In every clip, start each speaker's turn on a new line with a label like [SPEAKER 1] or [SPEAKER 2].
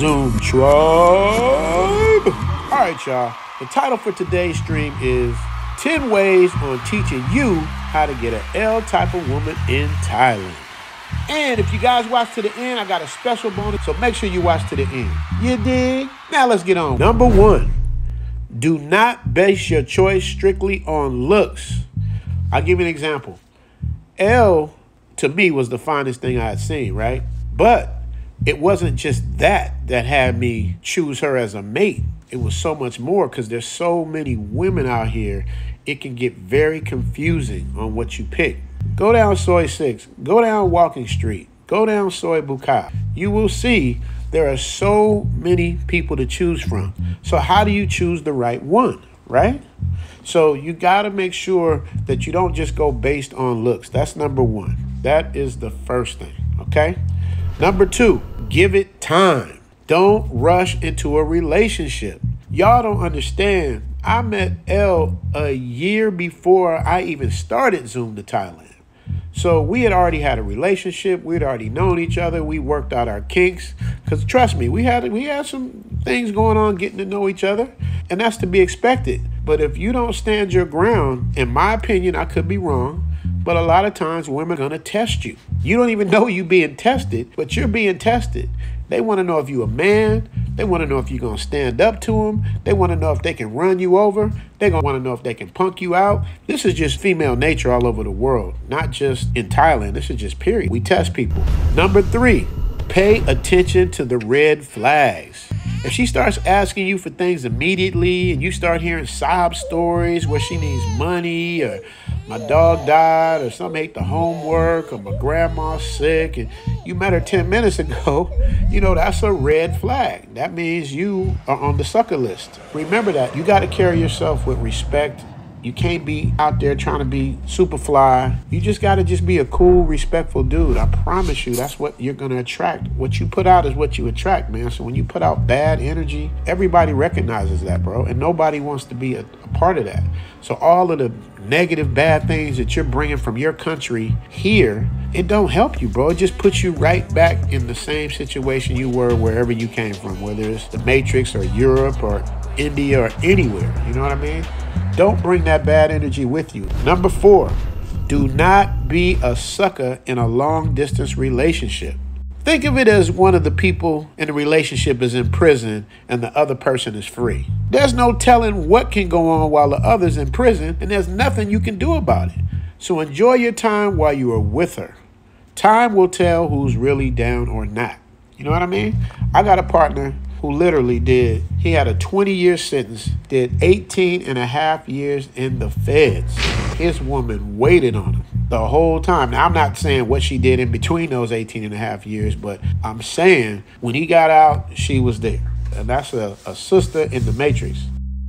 [SPEAKER 1] Zoom Tribe. All right, y'all. The title for today's stream is 10 Ways on Teaching You How to Get an L Type of Woman in Thailand. And if you guys watch to the end, I got a special bonus, so make sure you watch to the end. You dig? Now let's get on. Number 1, do not base your choice strictly on looks. I'll give you an example. L, to me, was the finest thing I had seen, right? But it wasn't just that had me choose her as a mate. It was so much more because there's so many women out here. It can get very confusing on what you pick. Go down Soy 6, go down Walking Street, go down Soy Bukai. You will see there are so many people to choose from. So how do you choose the right one, right? So you got to make sure that you don't just go based on looks. That's number 1. That is the first thing, okay? Number 2, give it time. Don't rush into a relationship. Y'all don't understand. I met Elle a year before I even started Zoom to Thailand. So we had already had a relationship. We'd already known each other. We worked out our kinks. Because trust me, we had some things going on getting to know each other. And that's to be expected. But if you don't stand your ground, in my opinion, I could be wrong, but a lot of times women are going to test you. You don't even know you being tested, but you're being tested. They want to know if you're a man. They want to know if you're going to stand up to them. They want to know if they can run you over. They're going to want to know if they can punk you out. This is just female nature all over the world, not just in Thailand. This is just period. We test people. Number 3, pay attention to the red flags. If she starts asking you for things immediately and you start hearing sob stories where she needs money or my dog died or something ate the homework or my grandma's sick and you met her 10 minutes ago, you know, that's a red flag. That means you are on the sucker list. Remember that. You got to carry yourself with respect. You can't be out there trying to be super fly. You just got to just be a cool, respectful dude. I promise you, that's what you're going to attract. What you put out is what you attract, man. So when you put out bad energy, everybody recognizes that, bro. And nobody wants to be a part of that. So all of the negative, bad things that you're bringing from your country here, it don't help you, bro. It just puts you right back in the same situation you were wherever you came from, whether it's the Matrix or Europe or India or anywhere. You know what I mean? Don't bring that bad energy with you. Number 4, do not be a sucker in a long-distance relationship. Think of it as one of the people in the relationship is in prison and the other person is free. There's no telling what can go on while the other's in prison, and there's nothing you can do about it. So enjoy your time while you are with her. Time will tell who's really down or not. You know what I mean? I got a partner who literally he had a 20-year sentence, did 18 and a half years in the feds. His woman waited on him the whole time. Now, I'm not saying what she did in between those 18 and a half years, but I'm saying when he got out, she was there. And that's a sister in the Matrix.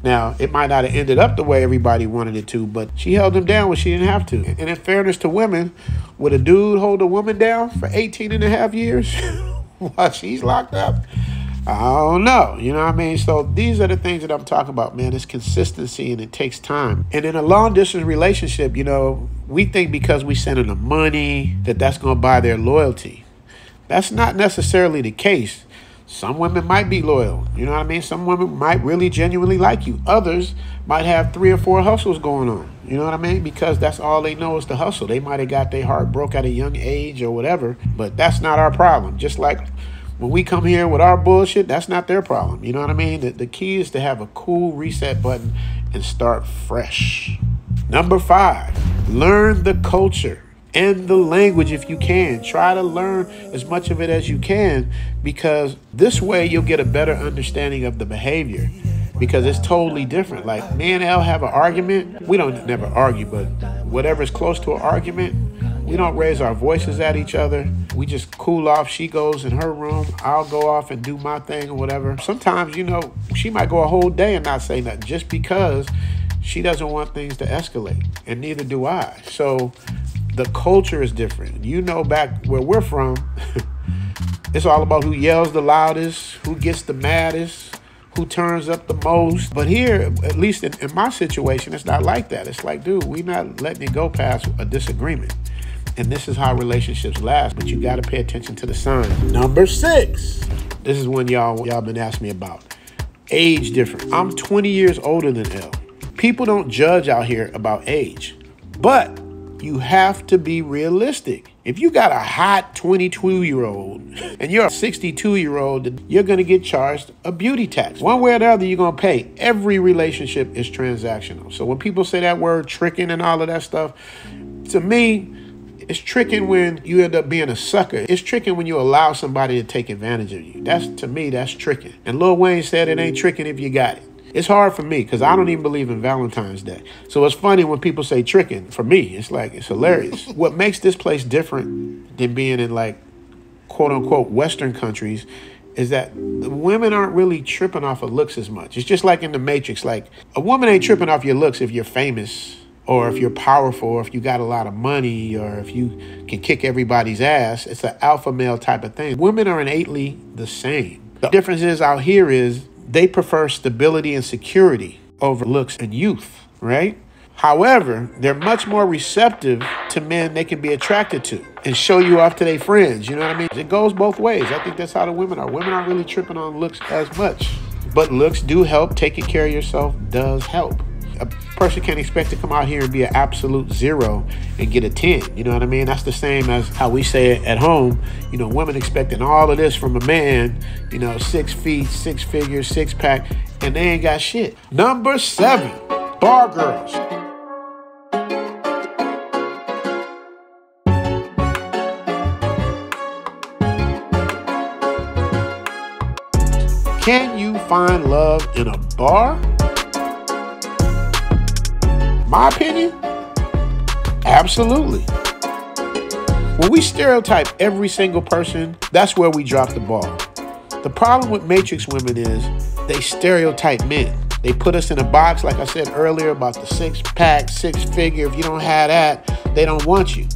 [SPEAKER 1] Now, it might not have ended up the way everybody wanted it to, but she held him down when she didn't have to. And in fairness to women, would a dude hold a woman down for 18 and a half years while she's locked up? I don't know. You know what I mean? So these are the things that I'm talking about, man. It's consistency and it takes time. And in a long distance relationship, you know, we think because we sending them money that that's going to buy their loyalty. That's not necessarily the case. Some women might be loyal. You know what I mean? Some women might really genuinely like you. Others might have 3 or 4 hustles going on. You know what I mean? Because that's all they know is to hustle. They might have got their heart broke at a young age or whatever, but that's not our problem. Just like when we come here with our bullshit, that's not their problem. You know what I mean? The key is to have a cool reset button and start fresh. Number 5, learn the culture and the language if you can. Try to learn as much of it as you can, because this way you'll get a better understanding of the behavior, because it's totally different. Like me and Elle have an argument. We don't never argue, but whatever is close to an argument, we don't raise our voices at each other. We just cool off. She goes in her room. I'll go off and do my thing or whatever. Sometimes, you know, she might go a whole day and not say nothing just because she doesn't want things to escalate, and neither do I. So the culture is different. You know, back where we're from, it's all about who yells the loudest, who gets the maddest, who turns up the most. But here, at least in my situation, it's not like that. It's like, dude, we're not letting it go past a disagreement. And this is how relationships last, but you got to pay attention to the signs. Number 6. This is one y'all been asking me about. Age difference. I'm 20 years older than L. People don't judge out here about age, but you have to be realistic. If you got a hot 22-year-old and you're a 62-year-old, you're going to get charged a beauty tax. One way or the other, you're going to pay. Every relationship is transactional. So when people say that word tricking and all of that stuff, to me, it's tricking when you end up being a sucker. It's tricking when you allow somebody to take advantage of you. To me, that's tricking. And Lil Wayne said it ain't tricking if you got it. It's hard for me because I don't even believe in Valentine's Day. So it's funny when people say tricking. For me, it's hilarious. What makes this place different than being in like quote unquote Western countries is that the women aren't really tripping off of looks as much. It's just like in the Matrix. Like a woman ain't tripping off your looks if you're famous or if you're powerful or if you got a lot of money or if you can kick everybody's ass. It's an alpha male type of thing. Women are innately the same. The difference is out here is they prefer stability and security over looks and youth, right? However, they're much more receptive to men they can be attracted to and show you off to their friends. You know what I mean? It goes both ways. I think that's how the women are. Women aren't really tripping on looks as much, but looks do help. Taking care of yourself does help. A person can't expect to come out here and be an absolute 0 and get a 10. You know what I mean? That's the same as how we say it at home. You know, women expecting all of this from a man, 6 feet, 6 figures, 6-pack, and they ain't got shit. Number 7, bar girls. Can you find love in a bar? My opinion, absolutely. When we stereotype every single person, that's where we drop the ball. The problem with Matrix women is they stereotype men. They put us in a box, like I said earlier, about the 6-pack, 6-figure. If you don't have that, they don't want you.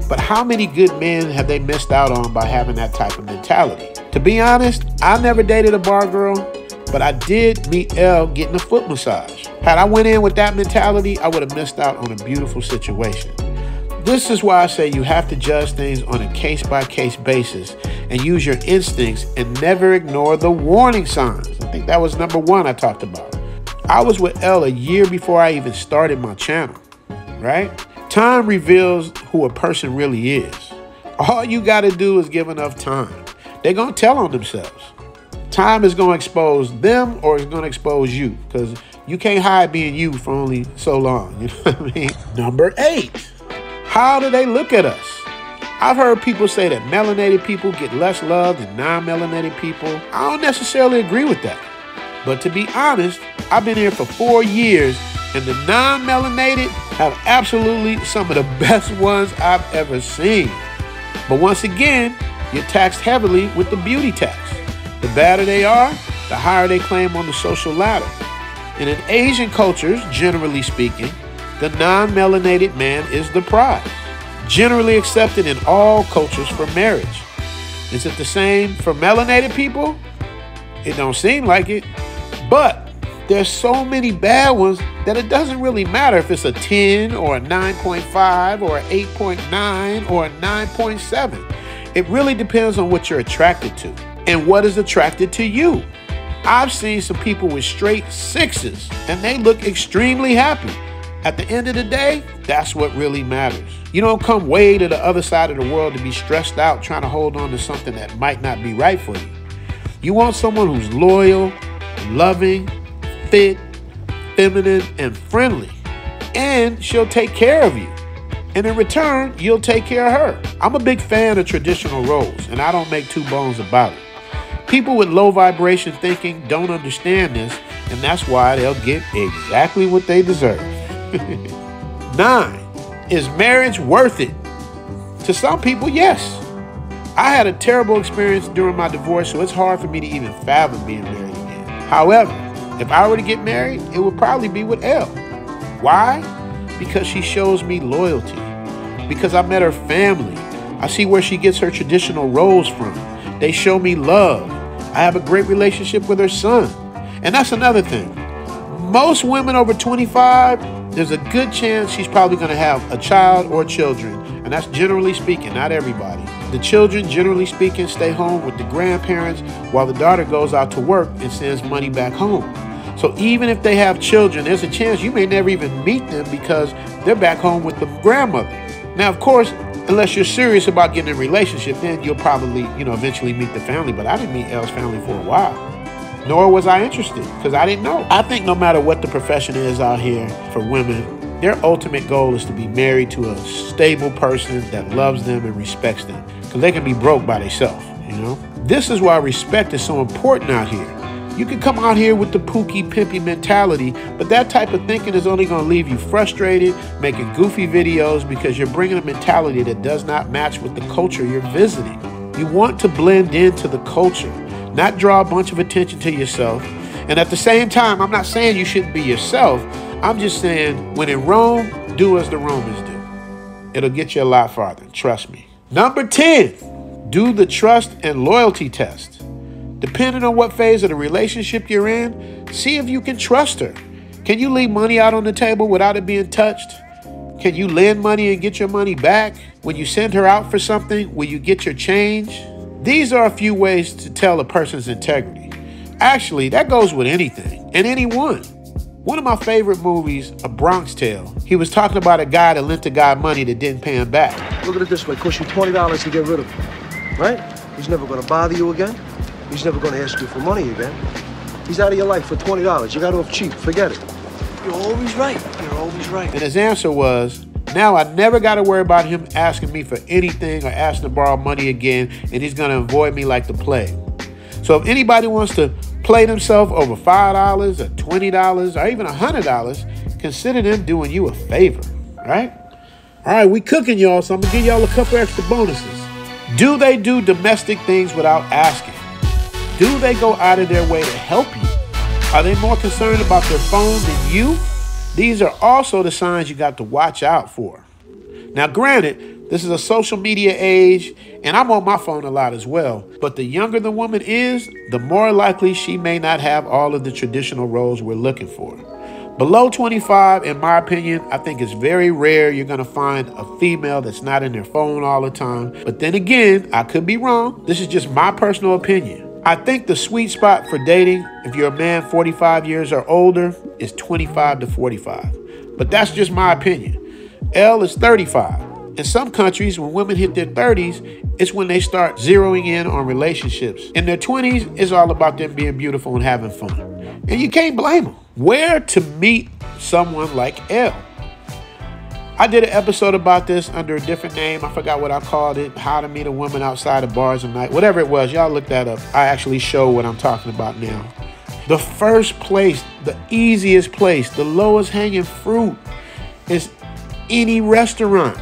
[SPEAKER 1] But how many good men have they missed out on by having that type of mentality? To be honest, I never dated a bar girl, but I did meet Elle getting a foot massage. Had I went in with that mentality, I would have missed out on a beautiful situation. This is why I say you have to judge things on a case-by-case basis and use your instincts and never ignore the warning signs. I think that was number 1 I talked about. I was with Elle a year before I even started my channel, right? Time reveals who a person really is. All you got to do is give enough time. They're going to tell on themselves. Time is going to expose them or it's going to expose you because you can't hide being you for only so long. You know what I mean? Number 8, how do they look at us? I've heard people say that melanated people get less love than non-melanated people. I don't necessarily agree with that. But to be honest, I've been here for 4 years and the non-melanated have absolutely some of the best ones I've ever seen. But once again, you're taxed heavily with the beauty tax. The badder they are, the higher they claim on the social ladder. And in Asian cultures, generally speaking, the non-melanated man is the prize. Generally accepted in all cultures for marriage. Is it the same for melanated people? It don't seem like it. But there's so many bad ones that it doesn't really matter if it's a 10 or a 9.5 or an 8.9 or a 9.7. It really depends on what you're attracted to and what is attracted to you. I've seen some people with straight 6s and they look extremely happy. At the end of the day, that's what really matters. You don't come way to the other side of the world to be stressed out trying to hold on to something that might not be right for you. You want someone who's loyal, loving, fit, feminine, and friendly. And she'll take care of you. And in return, you'll take care of her. I'm a big fan of traditional roles, and I don't make two bones about it. People with low vibration thinking don't understand this, and that's why they'll get exactly what they deserve. 9. Is marriage worth it? To some people, yes. I had a terrible experience during my divorce, so it's hard for me to even fathom being married again. However, if I were to get married, it would probably be with Elle. Why? Because she shows me loyalty. Because I met her family. I see where she gets her traditional roles from. They show me love. I have a great relationship with her son. And that's another thing. Most women over 25, there's a good chance she's probably going to have a child or children And that's generally speaking, not everybody. The children, generally speaking, stay home with the grandparents while the daughter goes out to work and sends money back home. So even if they have children, there's a chance you may never even meet them because they're back home with the grandmother. Now, of course, unless you're serious about getting a relationship, then you'll probably, eventually meet the family. But I didn't meet Elle's family for a while. Nor was I interested because I didn't know. I think no matter what the profession is out here for women, their ultimate goal is to be married to a stable person that loves them and respects them, because they can be broke by themselves, This is why respect is so important out here. You can come out here with the pookie, pimpy mentality, but that type of thinking is only going to leave you frustrated, making goofy videos because you're bringing a mentality that does not match with the culture you're visiting. You want to blend into the culture, not draw a bunch of attention to yourself. And at the same time, I'm not saying you shouldn't be yourself. I'm just saying, when in Rome, do as the Romans do. It'll get you a lot farther, trust me. Number 10, do the trust and loyalty test. Depending on what phase of the relationship you're in, see if you can trust her. Can you leave money out on the table without it being touched? Can you lend money and get your money back? When you send her out for something, will you get your change? These are a few ways to tell a person's integrity. Actually, that goes with anything and anyone. One of my favorite movies, A Bronx Tale, he was talking about a guy that lent a guy money that didn't pay him back.
[SPEAKER 2] Look at it this way, it costs you $20 to get rid of him, right? He's never gonna bother you again. He's never gonna ask you for money again. He's out of your life for $20. You got off cheap, forget it. You're always right, you're always right.
[SPEAKER 1] And his answer was, now I never gotta worry about him asking me for anything or asking to borrow money again, and he's gonna avoid me like the plague. So if anybody wants to play themselves over $5 or $20 or even $100, consider them doing you a favor, right? All right, we cooking, y'all, so I'm gonna give y'all a couple extra bonuses. Do they do domestic things without asking? Do they go out of their way to help you? Are they more concerned about their phone than you? These are also the signs you got to watch out for. Now, granted, this is a social media age, and I'm on my phone a lot as well. But the younger the woman is, the more likely she may not have all of the traditional roles we're looking for. Below 25, in my opinion, I think it's very rare you're going to find a female that's not in their phone all the time. But then again, I could be wrong. This is just my personal opinion. I think the sweet spot for dating, if you're a man 45 years or older, is 25 to 45. But that's just my opinion. Elle is 35. In some countries, when women hit their 30s, it's when they start zeroing in on relationships. In their 20s, it's all about them being beautiful and having fun. And you can't blame them. Where to meet someone like Elle? I did an episode about this under a different name. I forgot what I called it. How to meet a woman outside of bars at night. Whatever it was, y'all look that up. I actually show what I'm talking about now. The first place, the easiest place, the lowest hanging fruit is any restaurant.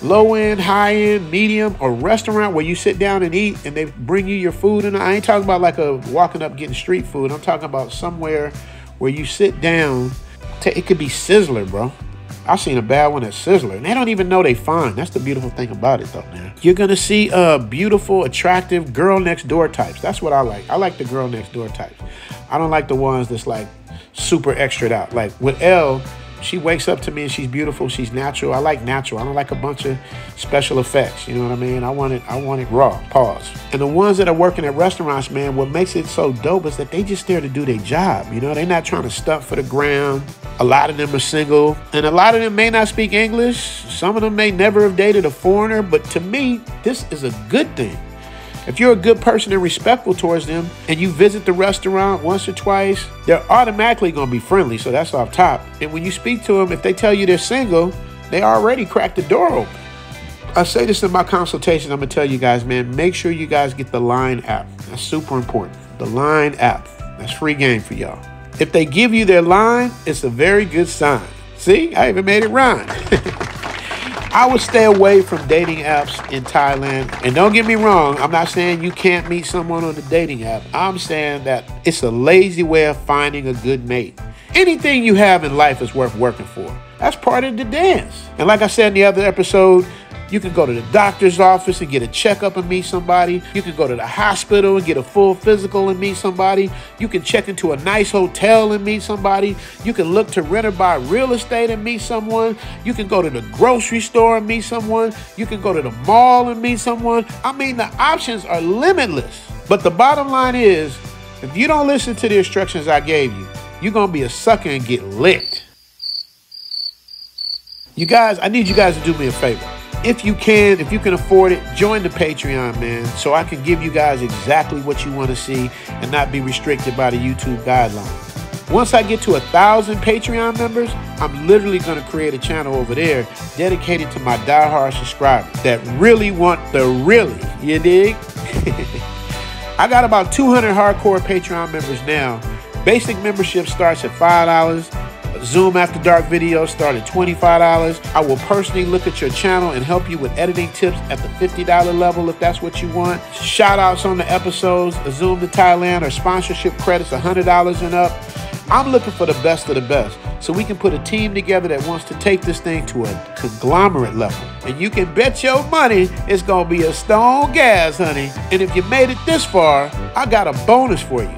[SPEAKER 1] Low end, high end, medium, or restaurant where you sit down and eat and they bring you your food. And I ain't talking about like a walking up getting street food. I'm talking about somewhere where you sit down. It could be Sizzler, bro. I've seen a bad one at Sizzler, and they don't even know they fine. That's the beautiful thing about it, though, man. You're going to see beautiful, attractive girl next door types. That's what I like. I like the girl next door types. I don't like the ones that's like super extra'd out. Like with Elle, she wakes up to me and she's beautiful. She's natural. I like natural. I don't like a bunch of special effects. You know what I mean? I want it raw. Pause. And the ones that are working at restaurants, man, what makes it so dope is that they just there to do their job. You know, they're not trying to stunt for the ground. A lot of them are single, and a lot of them may not speak English. Some of them may never have dated a foreigner, but to me, this is a good thing. If you're a good person and respectful towards them, and you visit the restaurant once or twice, they're automatically going to be friendly, so that's off top. And when you speak to them, if they tell you they're single, they already cracked the door open. I say this in my consultation, I'm going to tell you guys, man, make sure you guys get the Line app. That's super important. The Line app. That's free game for y'all. If they give you their line, it's a very good sign. See, I even made it rhyme. I would stay away from dating apps in Thailand. And don't get me wrong, I'm not saying you can't meet someone on the dating app. I'm saying that it's a lazy way of finding a good mate. Anything you have in life is worth working for. That's part of the dance. And like I said in the other episode, You can go to the doctor's office and get a checkup and meet somebody. You can go to the hospital and get a full physical and meet somebody. You can check into a nice hotel and meet somebody. You can look to rent or buy real estate and meet someone. You can go to the grocery store and meet someone. You can go to the mall and meet someone. I mean, the options are limitless. But the bottom line is, if you don't listen to the instructions I gave you, you're going to be a sucker and get licked. You guys, I need you guys to do me a favor. If you can afford it, join the Patreon, man, so I can give you guys exactly what you want to see and not be restricted by the YouTube guidelines. Once I get to 1,000 Patreon members, I'm literally going to create a channel over there dedicated to my diehard subscribers that really want the really, you dig? I got about 200 hardcore Patreon members now. Basic membership starts at $5. Zoom After Dark videos start at $25. I will personally look at your channel and help you with editing tips at the $50 level if that's what you want. Shout outs on the episodes, a Zoom to Thailand, or sponsorship credits $100 and up. I'm looking for the best of the best so we can put a team together that wants to take this thing to a conglomerate level. And you can bet your money it's going to be a stone gas, honey. And if you made it this far, I got a bonus for you.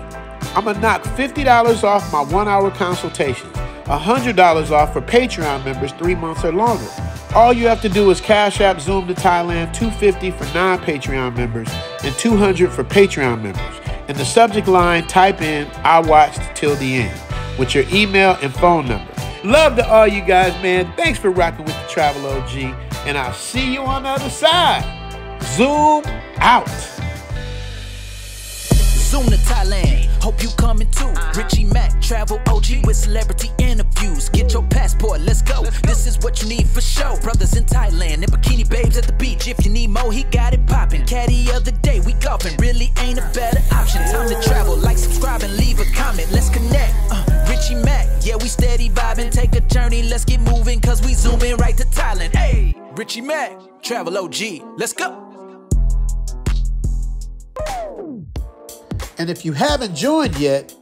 [SPEAKER 1] I'm going to knock $50 off my 1-hour consultations. $100 off for Patreon members 3 months or longer. All you have to do is Cash App Zoom to Thailand, $250 for non-Patreon members and $200 for Patreon members. In the subject line, type in "I watched till the end" with your email and phone number. Love to all you guys, man. Thanks for rocking with the Travel OG, and I'll see you on the other side. Zoom out.
[SPEAKER 3] Zoom to Thailand, hope you coming too. Richie Mac, Travel OG with celebrity interviews. Get your passport, let's go. This is what you need for show. Brothers in Thailand and bikini babes at the beach. If you need more, he got it popping. Caddy of the day, we golfing. Really ain't a better option. Time to travel, like, subscribe, and leave a comment. Let's connect. Richie Mac, yeah, we steady vibing. Take a journey, let's get moving, cause we zooming right to Thailand. Hey, Richie Mac, Travel OG, let's go.
[SPEAKER 1] And if you haven't joined yet,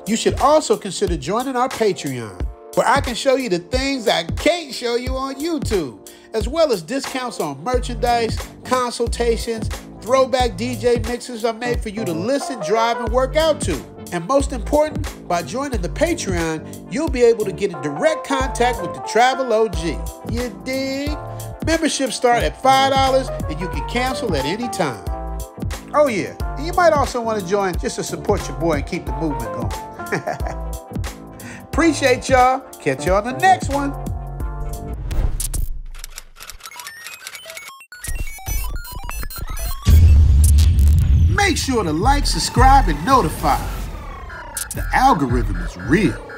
[SPEAKER 1] you should also consider joining our Patreon, where I can show you the things I can't show you on YouTube, as well as discounts on merchandise, consultations, throwback DJ mixes are made for you to listen, drive, and work out to. And most important, by joining the Patreon, you'll be able to get in direct contact with the Travel OG. You dig? Memberships start at $5 and you can cancel at any time. Oh yeah, and you might also want to join just to support your boy and keep the movement going. Appreciate y'all. Catch you on the next one. Make sure to like, subscribe, and notify. The algorithm is real.